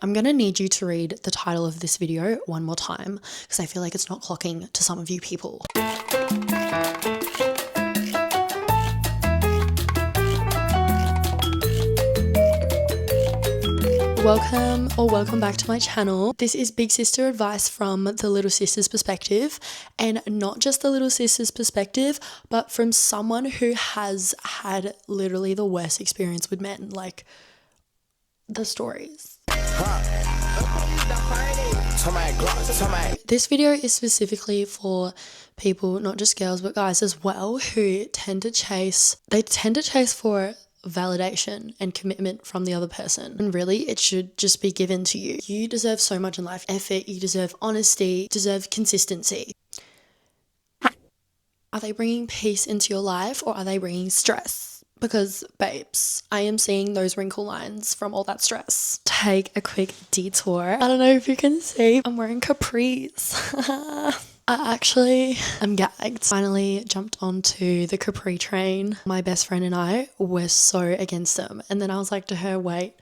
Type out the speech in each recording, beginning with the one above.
I'm gonna need you to read the title of this video one more time because I feel like it's not clocking to some of you people. Welcome back to my channel. This is big sister advice from the little sister's perspective, and not just the little sister's perspective, but from someone who has had literally the worst experience with men, like the stories. This video is specifically for people, not just girls but guys as well, who tend to chase for validation and commitment from the other person, and really it should just be given to you. You deserve so much in life: effort, you deserve honesty, you deserve consistency. Are they bringing peace into your life or are they bringing stress? Because babes, I am seeing those wrinkle lines from all that stress. Take a quick detour. I don't know if you can see, I'm wearing capris. I'm gagged. Finally jumped onto the capri train. My best friend and I were so against them. And then I was like to her, wait,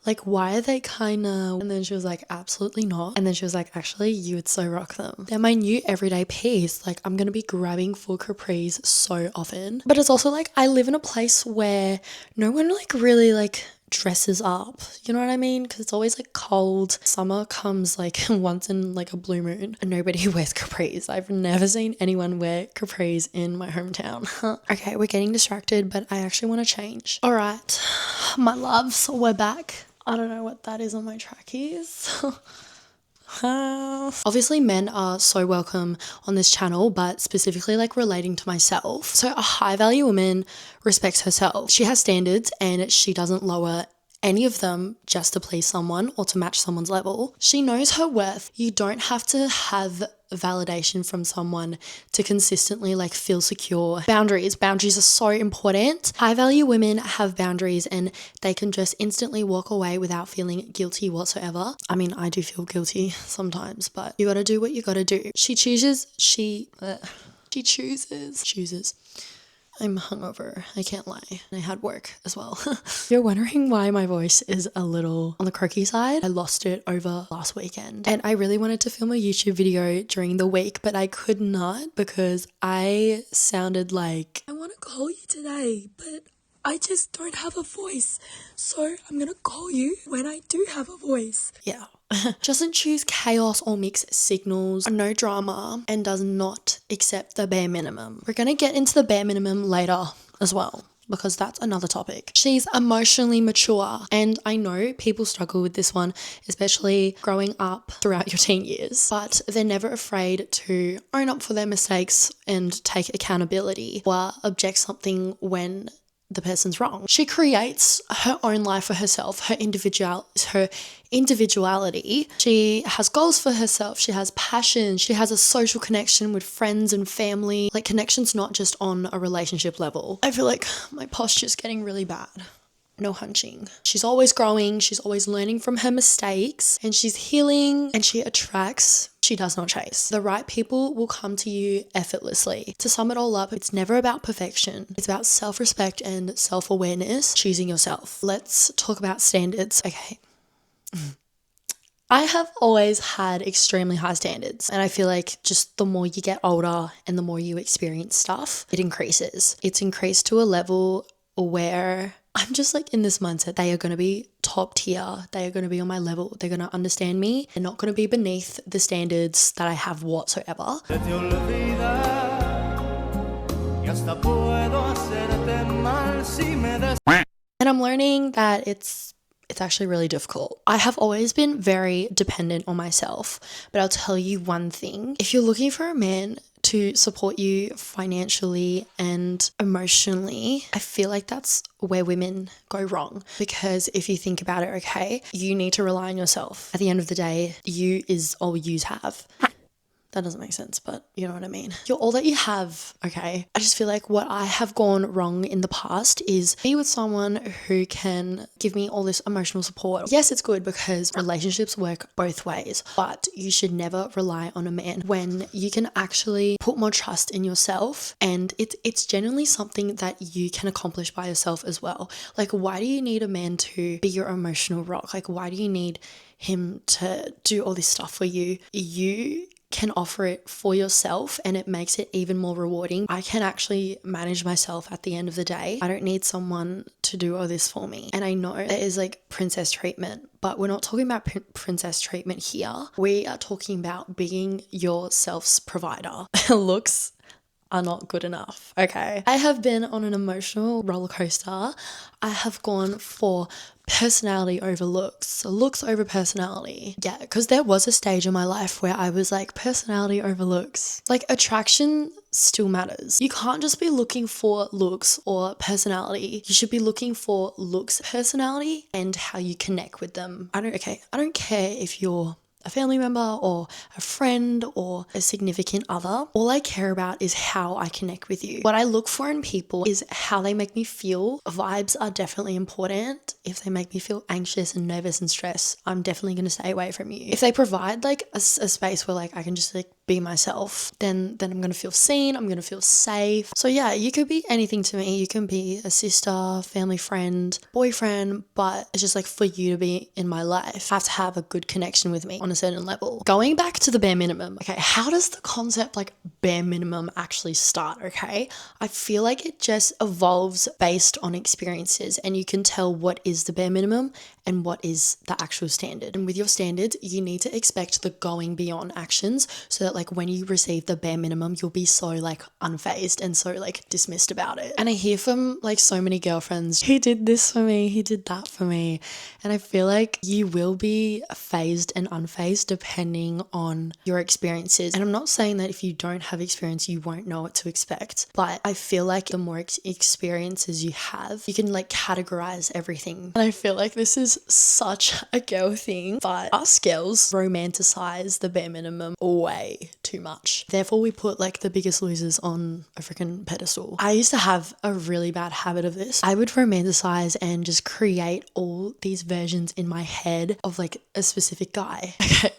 like why are they kinda? And then she was like, absolutely not. And then she was like, actually you would so rock them. They're my new everyday piece. Like I'm gonna be grabbing full capris so often. But it's also like I live in a place where no one like really like dresses up, you know what I mean? Because it's always like cold. Summer comes like once in like a blue moon and nobody wears capris. I've never seen anyone wear capris in my hometown. Okay, we're getting distracted, but I actually want to change. All right, my loves, we're back. I don't know what that is on my trackies. Obviously men are so welcome on this channel, but specifically like relating to myself. So a high value woman respects herself. She has standards and she doesn't lower any of them just to please someone or to match someone's level. She knows her worth. You don't have to have validation from someone to consistently like feel secure. Boundaries are so important. High value women have boundaries and they can just instantly walk away without feeling guilty whatsoever. I mean, I do feel guilty sometimes, but you gotta do what you gotta do. She chooses. I'm hungover, I can't lie. And I had work as well. You're wondering why my voice is a little on the croaky side. I lost it over last weekend. And I really wanted to film a YouTube video during the week, but I could not because I sounded like, I want to call you today, but I just don't have a voice. So I'm gonna call you when I do have a voice. Yeah. Doesn't choose chaos or mixed signals, no drama, and does not accept the bare minimum. We're gonna get into the bare minimum later as well, because that's another topic. She's emotionally mature, and I know people struggle with this one, especially growing up throughout your teen years, but they're never afraid to own up for their mistakes and take accountability or object something when the person's wrong. She creates her own life for herself, her individuality. She has goals for herself. She has passion. She has a social connection with friends and family. Like connections not just on a relationship level. I feel like my posture's getting really bad. No hunching. She's always growing. She's always learning from her mistakes, and she's healing, and she attracts. She does not chase. The right people will come to you effortlessly. To sum it all up, it's never about perfection. It's about self-respect and self-awareness, choosing yourself. Let's talk about standards. Okay. I have always had extremely high standards, and I feel like just the more you get older and the more you experience stuff, it increases. It's increased to a level where I'm just like in this mindset. They are going to be top tier. They are going to be on my level. They're going to understand me. They're not going to be beneath the standards that I have whatsoever. And I'm learning that it's actually really difficult. I have always been very dependent on myself, but I'll tell you one thing. If you're looking for a man to support you financially and emotionally, I feel like that's where women go wrong. Because if you think about it, okay, you need to rely on yourself. At the end of the day, you is all you have. That doesn't make sense, but you know what I mean. You're all that you have, okay? I just feel like what I have gone wrong in the past is be with someone who can give me all this emotional support. Yes, it's good because relationships work both ways, but you should never rely on a man when you can actually put more trust in yourself, and it's genuinely something that you can accomplish by yourself as well. Like, why do you need a man to be your emotional rock? Like, why do you need him to do all this stuff for you. You can offer it for yourself, and it makes it even more rewarding. I can actually manage myself at the end of the day. I don't need someone to do all this for me. And I know there is like princess treatment, but we're not talking about princess treatment here. We are talking about being yourself's provider. Looks are not good enough, okay? I have been on an emotional roller coaster. I have gone for personality over looks, looks over personality. Yeah, because there was a stage in my life where I was like, personality over looks. Like, attraction still matters. You can't just be looking for looks or personality. You should be looking for looks, personality, and how you connect with them. I don't care if you're a family member or a friend or a significant other. All I care about is how I connect with you. What I look for in people is how they make me feel. Vibes are definitely important. If they make me feel anxious and nervous and stressed, I'm definitely going to stay away from you. If they provide like a space where like I can just like be myself, then I'm going to feel seen. I'm going to feel safe. So yeah, you could be anything to me. You can be a sister, family friend, boyfriend, but it's just like for you to be in my life, I have to have a good connection with me on a certain level. Going back to the bare minimum, okay, how does the concept like bare minimum actually start, okay? I feel like it just evolves based on experiences, and you can tell what is the bare minimum and what is the actual standard. And with your standards, you need to expect the going beyond actions so that like when you receive the bare minimum, you'll be so like unfazed and so like dismissed about it. And I hear from like so many girlfriends, he did this for me, he did that for me. And I feel like you will be phased and unfazed depending on your experiences. And I'm not saying that if you don't have experience, you won't know what to expect. But I feel like the more experiences you have, you can like categorize everything. And I feel like this is such a girl thing, but us girls romanticize the bare minimum way too much. Therefore, we put like the Biggest Losers on a freaking pedestal. I used to have a really bad habit of this. I would romanticize and just create all these versions in my head of like a specific guy. Okay.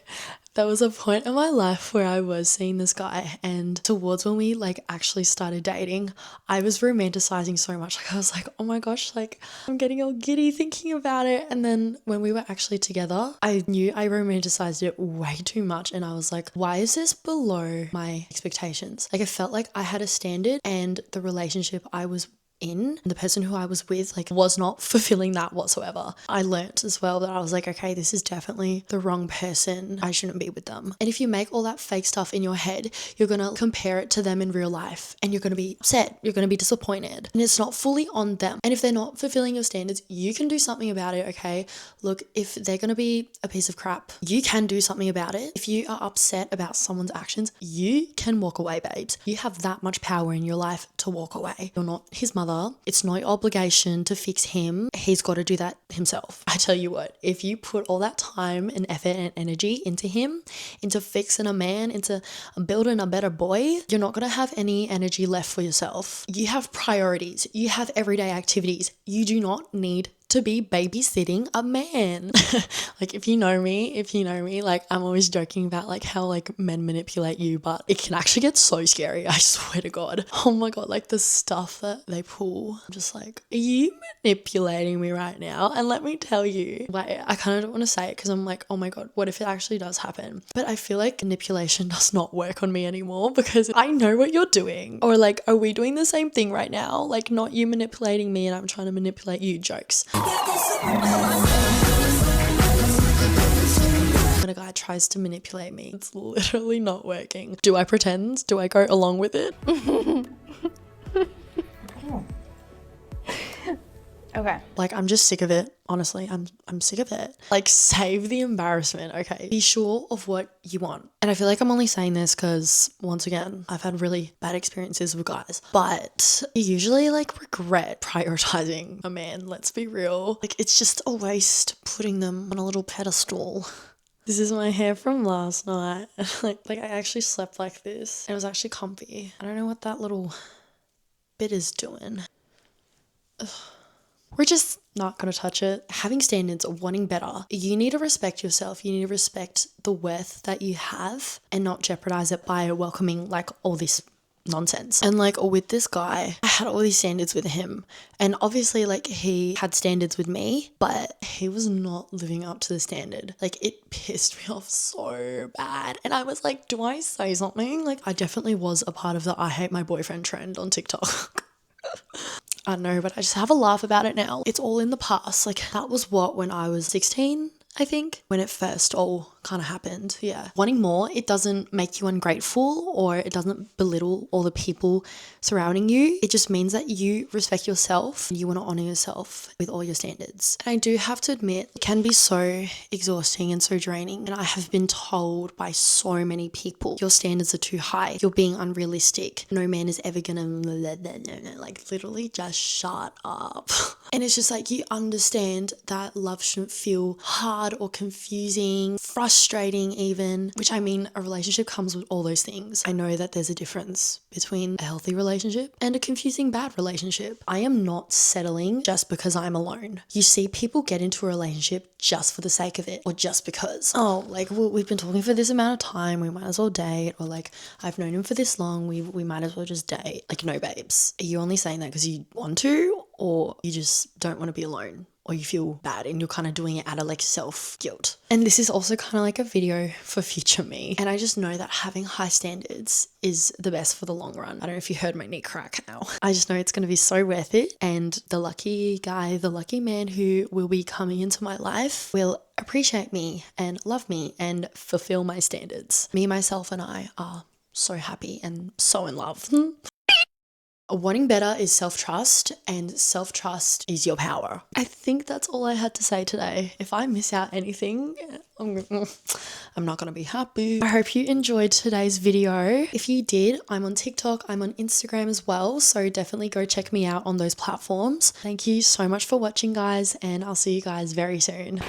There was a point in my life where I was seeing this guy, and towards when we like actually started dating, I was romanticizing so much. Like I was like, oh my gosh, like I'm getting all giddy thinking about it. And then when we were actually together, I knew I romanticized it way too much, and I was like, why is this below my expectations? Like I felt like I had a standard, and the relationship I was in, the person who I was with like was not fulfilling that whatsoever. I learnt as well that I was like, okay, this is definitely the wrong person. I shouldn't be with them. And if you make all that fake stuff in your head, you're going to compare it to them in real life, and you're going to be upset. You're going to be disappointed, and it's not fully on them. And if they're not fulfilling your standards, you can do something about it, okay? Look, if they're going to be a piece of crap, you can do something about it. If you are upset about someone's actions, you can walk away, babes. You have that much power in your life to walk away. You're not his mother. It's no obligation to fix him. He's got to do that himself. I tell you what, if you put all that time and effort and energy into him, into fixing a man, into building a better boy, you're not going to have any energy left for yourself. You have priorities. You have everyday activities. You do not need to be babysitting a man. Like if you know me, like I'm always joking about like how like men manipulate you, but it can actually get so scary. I swear to God. Oh my God, like the stuff that they pull. I'm just like, are you manipulating me right now? And let me tell you, like I kind of don't want to say it because I'm like, oh my God, what if it actually does happen? But I feel like manipulation does not work on me anymore because I know what you're doing. Or like, are we doing the same thing right now? Like not you manipulating me and I'm trying to manipulate you, jokes. When a guy tries to manipulate me, it's literally not working. Do I pretend? Do I go along with it? Okay. Like, I'm just sick of it. Honestly, I'm sick of it. Like, save the embarrassment, okay? Be sure of what you want. And I feel like I'm only saying this because, once again, I've had really bad experiences with guys. But you usually, like, regret prioritizing a man. Let's be real. Like, it's just a waste putting them on a little pedestal. This is my hair from last night. like I actually slept like this. It was actually comfy. I don't know what that little bit is doing. Ugh. We're just not going to touch it. Having standards or wanting better, you need to respect yourself. You need to respect the worth that you have and not jeopardize it by welcoming like all this nonsense. And like with this guy, I had all these standards with him. And obviously like he had standards with me, but he was not living up to the standard. Like it pissed me off so bad. And I was like, do I say something? Like I definitely was a part of the I hate my boyfriend trend on TikTok. I don't know, but I just have a laugh about it now. It's all in the past. Like that was when I was 16, I think, when it first all kind of happened. Yeah. Wanting more, it doesn't make you ungrateful or it doesn't belittle all the people surrounding you. It just means that you respect yourself and you want to honor yourself with all your standards. And I do have to admit, it can be so exhausting and so draining. And I have been told by so many people, your standards are too high. You're being unrealistic. No man is ever gonna, like literally just shut up. And it's just like, you understand that love shouldn't feel hard or confusing, frustrating even, which I mean, a relationship comes with all those things. I know that there's a difference between a healthy relationship and a confusing bad relationship. I am not settling just because I'm alone. You see people get into a relationship just for the sake of it, or just because, oh, like we've been talking for this amount of time, we might as well date, or like I've known him for this long, we might as well just date. Like, no babes, are you only saying that because you want to, or you just don't want to be alone, or you feel bad and you're kind of doing it out of like self-guilt? And this is also kind of like a video for future me. And I just know that having high standards is the best for the long run. I don't know if you heard my knee crack now. I just know it's going to be so worth it. And the lucky guy, the lucky man who will be coming into my life will appreciate me and love me and fulfill my standards. Me, myself, and I are so happy and so in love. Wanting better is self-trust, and self-trust is your power. I think that's all I had to say today. If I miss out anything, I'm not going to be happy. I hope you enjoyed today's video. If you did, I'm on TikTok, I'm on Instagram as well, so definitely go check me out on those platforms. Thank you so much for watching, guys, and I'll see you guys very soon.